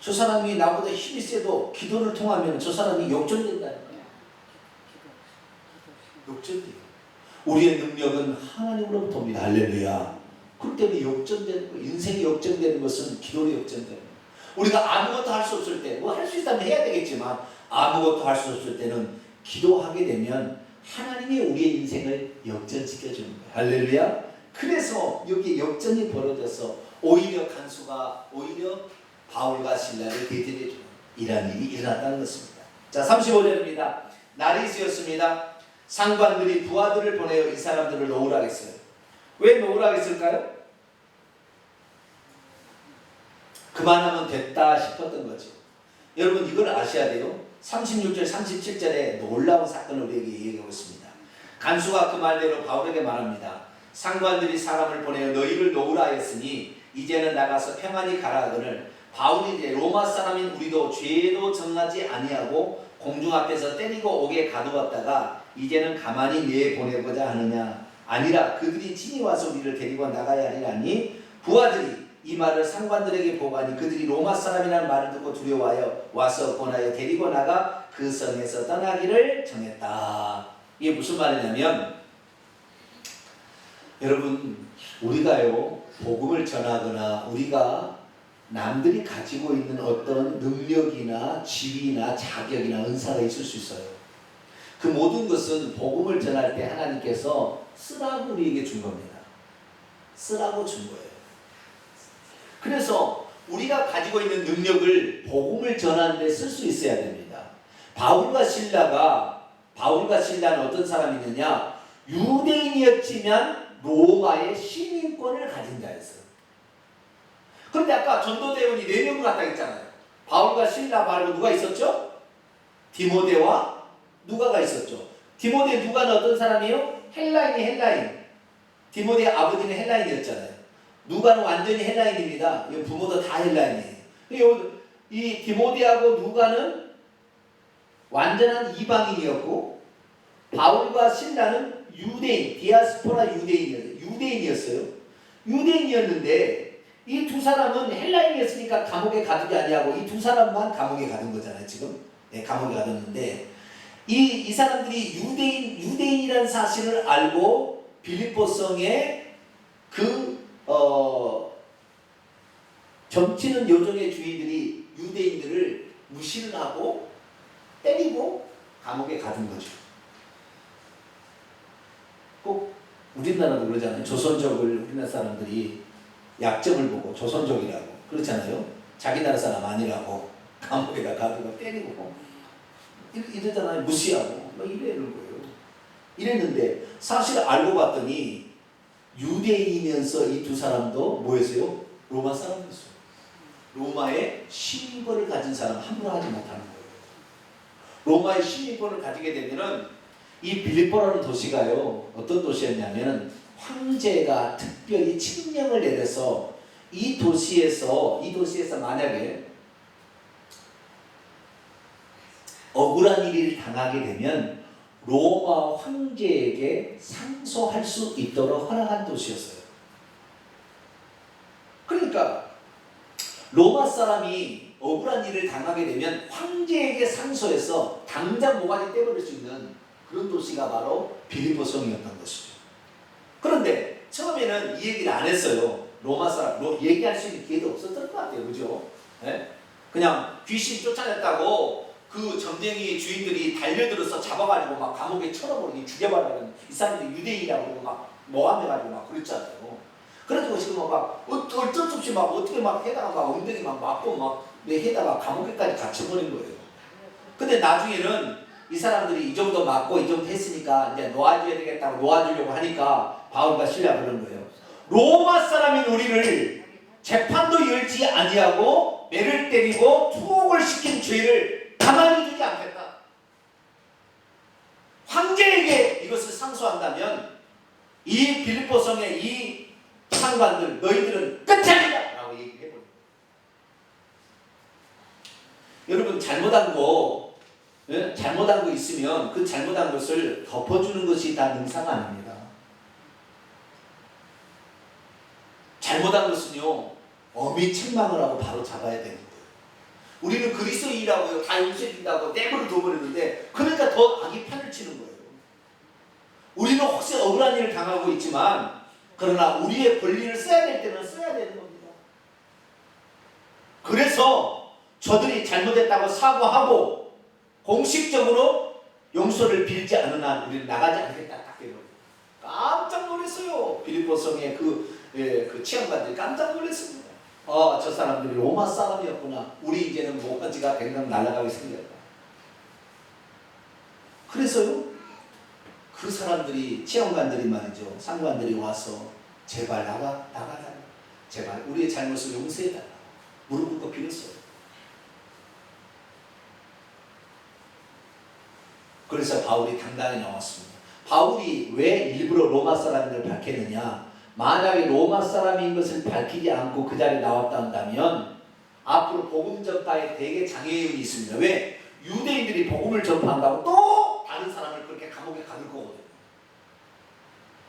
저 사람이 나보다 힘이 세도 기도를 통하면 저 사람이 역전된다는 거예요. 역전돼요. 우리의 능력은 하나님으로부터 옵니다. 할렐루야. 그렇기 때문에 역전되는 거, 인생이 역전되는 것은 기도로 역전되는 거예요. 우리가 아무것도 할 수 없을 때, 뭐 할 수 있다면 해야 되겠지만 아무것도 할 수 없을 때는 기도하게 되면 하나님이 우리의 인생을 역전시켜주는 거예요. 할렐루야. 그래서 여기 역전이 벌어져서 오히려 간수가 바울과 실라를 대접해주는 이런 일이 일어났다는 것입니다. 자, 35절입니다. 날이 새었습니다. 상관들이 부하들을 보내어 이 사람들을 놓으라 했어요. 왜 놓으라 했을까요? 그만하면 됐다 싶었던 거죠. 여러분, 이걸 아셔야 돼요. 36절 37절에 놀라운 사건을 우리에게 얘기하고 있습니다. 간수가 그 말대로 바울에게 말합니다. 상관들이 사람을 보내어 너희를 놓으라 했으니 이제는 나가서 평안히 가라 하거늘 바울이 이제 로마 사람인 우리도 죄도 정하지 아니하고 공중 앞에서 때리고 오게 가두었다가 이제는 가만히 내보내고자 하느냐. 아니라 그들이 친히 와서 우리를 데리고 나가야 하리라니. 부하들이 이 말을 상관들에게 보고하니 그들이 로마 사람이라는 말을 듣고 두려워하여 와서 권하여 데리고 나가 그 성에서 떠나기를 정했다. 이게 무슨 말이냐면, 여러분, 우리가요 복음을 전하거나 우리가 남들이 가지고 있는 어떤 능력이나 지위나 자격이나 은사가 있을 수 있어요. 그 모든 것은 복음을 전할 때 하나님께서 쓰라고 우리에게 준 겁니다. 쓰라고 준 거예요. 그래서 우리가 가지고 있는 능력을 복음을 전하는 데 쓸 수 있어야 됩니다. 바울과 신라는 어떤 사람이느냐? 유대인이었지만 로마의 시민권을 가진 자였어요. 그런데 아까 전도대원이 4명을 갔다 했잖아요. 바울과 신라 말고 누가 있었죠? 디모데와 누가가 있었죠. 디모데 누가는 어떤 사람이에요? 헬라인. 디모데의 아버지는 헬라인이었잖아요. 누가는 완전히 헬라인입니다. 부모도 다 헬라인이에요. 이 디모데하고 누가는 완전한 이방인이었고, 바울과 신라는 유대인, 디아스포라 유대인이었어요. 유대인이었는데 이 두 사람은 헬라인이었으니까 감옥에 가두지 아니하고 이 두 사람만 감옥에 가둔 거잖아요. 지금 감옥에 가뒀는데 이 사람들이 유대인이라는 사실을 알고 빌립보 성에 점치는 요정의 주인들이 유대인들을 무시를 하고 때리고 감옥에 가둔 거죠. 꼭 우리나라도 그러잖아요. 조선족을 우리나라 사람들이 약점을 보고 조선족이라고 그렇잖아요. 자기 나라 사람 아니라고 감옥에다 가두고 때리고 이러잖아요. 무시하고 뭐 이러는 거예요. 이랬는데 사실 알고 봤더니 유대인이면서 이 두 사람도 뭐였어요? 로마 사람이었어요. 로마의 시민권을 가진 사람 함부로 하지 못하는 거예요. 로마의 시민권을 가지게 되면은 이 빌립보라는 도시가요, 어떤 도시였냐면 황제가 특별히 칙령을 내려서 이 도시에서 만약에 억울한 일을 당하게 되면 로마 황제에게 상소할 수 있도록 허락한 도시였어요. 그러니까 로마 사람이 억울한 일을 당하게 되면 황제에게 상소해서 당장 모가지 떼버릴 수 있는 그런 도시가 바로 빌립보성이었던 것이죠. 그런데 처음에는 이 얘기를 안 했어요. 로마 사람, 얘기할 수 있는 기회도 없었던 것 같아요. 그죠? 네? 그냥 귀신 쫓아냈다고 그 점쟁이 주인들이 달려들어서 잡아가지고 막 감옥에 쳐넣어버리고 죽여버리는 이 사람들이 유대인이라고 그러고 막 모함해가지고 막 그랬잖아요. 그래가지고 지금 막 어쩔 수 없이 막 어떻게 막 해다가 막 엉덩이 막 맞고 막 해다가 감옥에까지 갇혀버린 거예요. 근데 나중에는 이 사람들이 이 정도 맞고 이 정도 했으니까 이제 놓아줘야 되겠다고 놓아주려고 하니까 바울과 실라가 그런 거예요. 로마 사람인 우리를 재판도 열지 아니하고 매를 때리고 투옥을 시킨 죄를 가만히 두지 않겠다. 황제에게 이것을 상소한다면 이 빌립보성의 이 상관들 너희들은 끝장이다 라고 얘기를 해버려요. 여러분 잘못한 거 있으면 그 잘못한 것을 덮어주는 것이 다 능사가 아닙니다. 잘못한 것은요 엄히 책망을 하고 바로 잡아야 되는 거예요. 우리는 그리스도인이라고요 다 용서해준다고 내버려 둬버리는데 그러니까 더 악이 판을 치는 거예요. 우리는 혹시 억울한 일을 당하고 있지만 그러나 우리의 권리를 써야 될 때는 써야 되는 겁니다. 그래서 저들이 잘못했다고 사과하고 공식적으로 용서를 빌지 않은 한 우리는 나가지 않겠다. 딱 이러고 깜짝 놀랐어요. 빌립보성의 그 치안관들이 깜짝 놀랐습니다. 저 사람들이 로마 사람이었구나. 우리 이제는 모가지가 그냥 날아가게 생겼다. 그래서요 그 사람들이 치안관들이 말이죠 상관들이 와서 제발 나가달라. 제발 우리의 잘못을 용서해달라. 무릎 꿇고 빌었어요. 그래서 바울이 당당히 나왔습니다. 바울이 왜 일부러 로마 사람들을 밝혔느냐? 만약에 로마 사람인 것을 밝히지 않고 그 자리에 나왔다 한다면 앞으로 복음 전파에 되게 장애인이 있습니다. 왜? 유대인들이 복음을 전파한다고 또 다른 사람을 그렇게 감옥에 가둘 거거든요.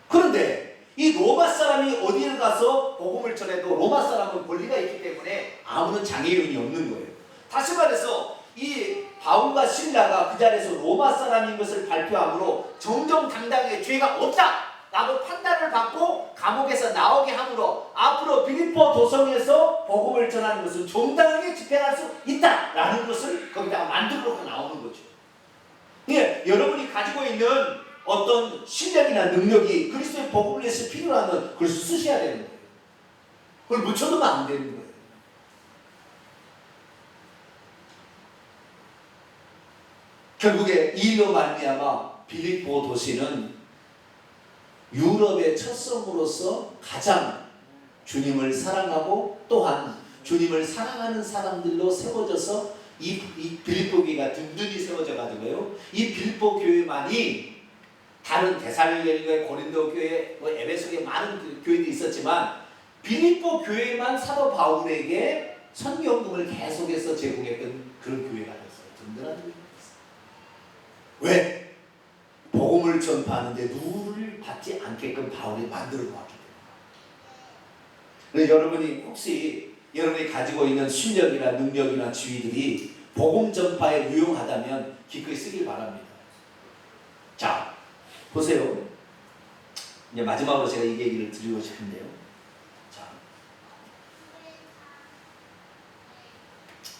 그런데 이 로마 사람이 어디를 가서 복음을 전해도 로마 사람은 권리가 있기 때문에 아무런 장애인이 없는 거예요. 다시 말해서 이 바울과 실라가 그 자리에서 로마 사람인 것을 발표함으로 정정당당하게 죄가 없다 라고 판단을 받고 감옥에서 나오게 함으로 앞으로 빌립보 도성에서 복음을 전하는 것은 정당하게 집행할 수 있다 라는 것을 거기다가 만들어 나오는 거죠. 예, 여러분이 가지고 있는 어떤 실력이나 능력이 그리스도의 복음을 위해서 필요하면 그걸 쓰셔야 되는 거예요. 그걸 묻혀두면 안 되는 거예요. 결국에 이 일로 말미암아 빌립보 도시는 유럽의 첫 성으로서 가장 주님을 사랑하고 또한 주님을 사랑하는 사람들로 세워져서 이 빌립보 교회가 든든히 세워져 가지고요. 이 빌립보 교회만이 다른 데살로니가 고린도 교회, 에베소 교회 많은 교회도 있었지만 빌립보 교회만 사도 바울에게 선경금을 계속해서 제공했던 그런 교회가 됐어요. 든든한 교회가 됐어요. 왜? 복음을 전파하는데 누를 받지 않게끔 바울이 만들어 놓았기 때문에. 여러분이 혹시 여러분이 가지고 있는 실력이나 능력이나 지위들이 복음 전파에 유용하다면 기꺼이 쓰길 바랍니다. 자, 보세요. 이제 마지막으로 제가 이 얘기를 드리고 싶은데요. 자,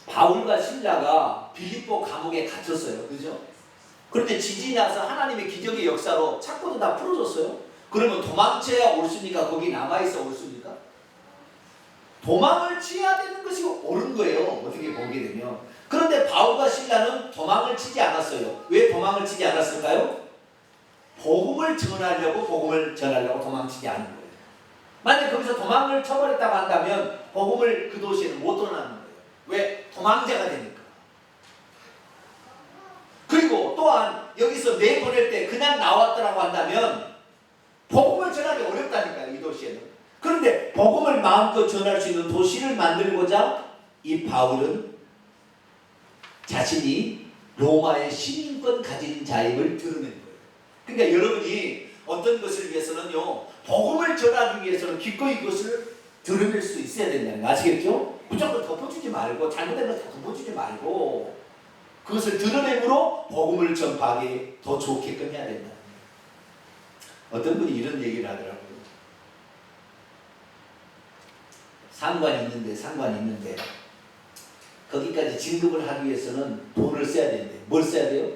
바울과 실라가 빌립보 감옥에 갇혔어요. 그죠? 그런데 지진이 나서 하나님의 기적의 역사로 착고도 다 풀어줬어요. 그러면 도망쳐야 옳습니까? 거기 남아있어 옳습니까? 도망을 치야 되는 것이 옳은 거예요. 어떻게 보게 되면. 그런데 바울과 실라는 도망을 치지 않았어요. 왜 도망을 치지 않았을까요? 복음을 전하려고 도망치지 않은 거예요. 만약 거기서 도망을 쳐버렸다고 한다면 복음을 그 도시에는 못 전하는 거예요. 왜? 도망자가 되니까. 그리고 또한 여기서 내보낼 때 그냥 나왔더라고 한다면 복음을 전하기 어렵다니까요. 이 도시에는. 그런데 복음을 마음껏 전할 수 있는 도시를 만들고자 이 바울은 자신이 로마의 시민권 가진 자임을 드러낸 거예요. 그러니까 여러분이 어떤 것을 위해서는요, 복음을 전하기 위해서는 기꺼이 그것을 드러낼 수 있어야 된다는 거 아시겠죠? 무조건 덮어주지 말고 잘못된 걸 다 덮어주지 말고 그것을 드러내므로 복음을 전파하기 더 좋게끔 해야 된다. 어떤 분이 이런 얘기를 하더라고요. 상관이 있는데 거기까지 진급을 하기 위해서는 돈을 써야 되는데 뭘 써야 돼요?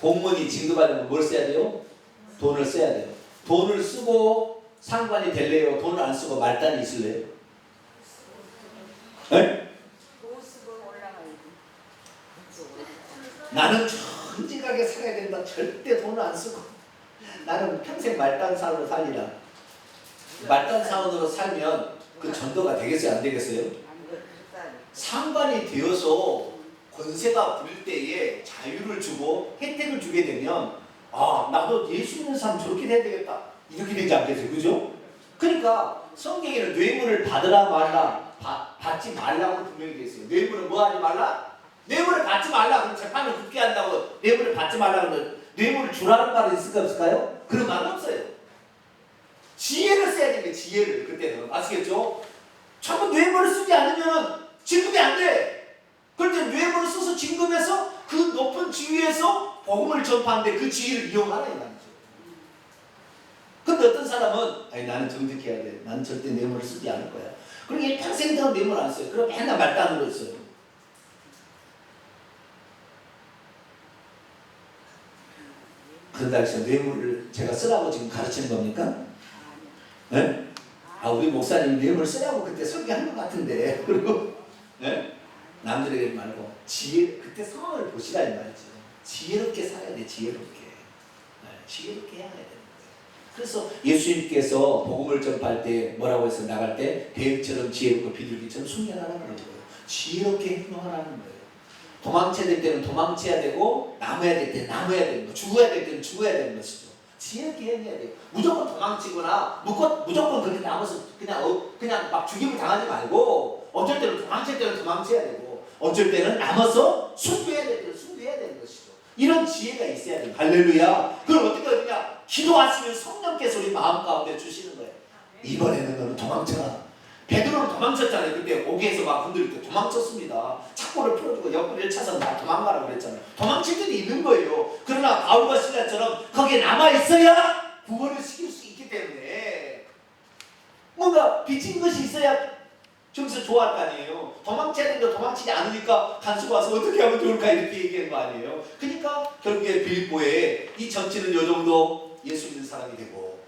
공무원이 진급하려면 뭘 써야 돼요? 돈을 써야 돼요. 돈을 쓰고 상관이 될래요? 돈을 안 쓰고 말단이 있을래요? 네? 나는 정직하게 살아야 된다. 절대 돈을 안 쓰고 나는 평생 말단 사원으로 살리라. 말단 사원으로 살면 그 전도가 되겠어요? 안 되겠어요? 상관이 되어서 권세가 부릴 때에 자유를 주고 혜택을 주게 되면 아, 나도 예수 믿는 사람 저렇게 돼야 되겠다. 이렇게 되지 않겠어요? 그죠? 그러니까 성경에는 뇌물을 받으라 말라, 받지 말라고 분명히 되어 있어요. 뇌물은 뭐 하지 말라? 뇌물을 받지 말라. 그럼 재판을 굳게 한다고 뇌물을 받지 말라 그러면 뇌물을 주라는 말이 있을까 없을까요? 그런 말은 없어요. 지혜를 써야 됩니다. 지혜를. 그때는 아시겠죠? 자꾸 뇌물을 쓰지 않으면 진급이 안 돼. 그런데 뇌물을 써서 진급해서 그 높은 지위에서 복음을 전파하는데 그 지위를 이용하라 이 말이죠. 근데 어떤 사람은 아니 나는 정직해야 돼. 나는 절대 뇌물을 쓰지 않을 거야. 그러니까 평생 동안 뇌물 안 써요. 그럼 맨날 말단으로 써요. 그런다 해서 뇌물을 제가 쓰라고 지금 가르치는 겁니까? 네? 아, 우리 목사님 뇌물 쓰라고 그때 설교한 것 같은데. 그리고 네? 남들에게 말고 그때 상황을 보시라 이 말이죠. 지혜롭게 살아야 돼. 지혜롭게. 네, 지혜롭게 해야 되는 거예요. 그래서 예수님께서 복음을 전파할 때 뭐라고 해서 나갈 때 뱀처럼 지혜롭고 비둘기처럼 순결하라는 거죠. 지혜롭게 행동하라는 거예요. 도망쳐야 될 때는 도망쳐야 되고 남아야 될 때는 남아야 되는 거, 죽어야 될 때는 죽어야 되는 것이죠. 지혜롭게 해야 돼요. 무조건 도망치거나 무조건 그렇게 남아서 그냥 막 죽임을 당하지 말고 어쩔 때는 도망칠 때는 도망쳐야 되고 어쩔 때는 남아서 순교해야 될 때는 순교해야 되는 것이죠. 이런 지혜가 있어야 돼요. 할렐루야. 그럼 어떻게 하느냐? 기도하시면 성령께서 우리 마음 가운데 주시는 거예요. 이번에는 너는 도망쳐라. 베드로는 도망쳤잖아요. 그때 오기에서 막 건드릴 때 도망쳤습니다. 착고를 풀어주고 옆구리를 차서 나 도망가라고 그랬잖아요. 도망칠 때도 있는 거예요. 그러나 바울과 실라처럼 거기에 남아있어야 구원을 시킬 수 있기 때문에 뭔가 빚진 것이 있어야 저기서 좋아할 거 아니에요. 도망쳐야 되는데 도망치지 않으니까 간수가 와서 어떻게 하면 좋을까 이렇게 얘기한 거 아니에요. 그러니까 결국에 빌립보에 이 정치는 요 정도 예수 믿는 사람이 되고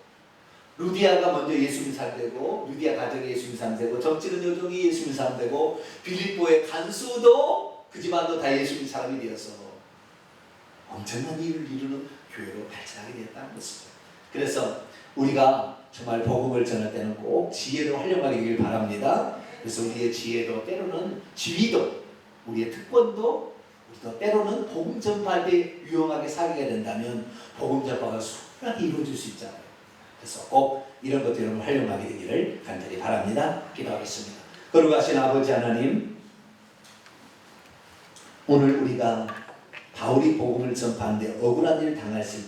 루디아가 먼저 예수 믿는 사람 되고 루디아 가정이 예수 믿는 사람 되고 정치는 요정이 예수 믿는 사람 되고 빌립보의 간수도 그 집안도 다 예수 믿는 사람이 되어서 엄청난 일을 이루는 교회로 발전하게 되었다는 것이죠. 그래서 우리가 정말 복음을 전할 때는 꼭 지혜로 활용하게 되길 바랍니다. 그래서 우리의 지혜도 때로는 지위도 우리의 특권도 우리도 때로는 복음 전파할 때 유용하게 사용해야 된다면 복음 전파가 수월하게 이루어질 수 있잖아요. 그래서 꼭 이런 것들을 활용하게 되기를 간절히 바랍니다. 기도하겠습니다. 거룩하신 아버지 하나님, 오늘 우리가 바울이 복음을 전파하는데 억울한 일을 당했을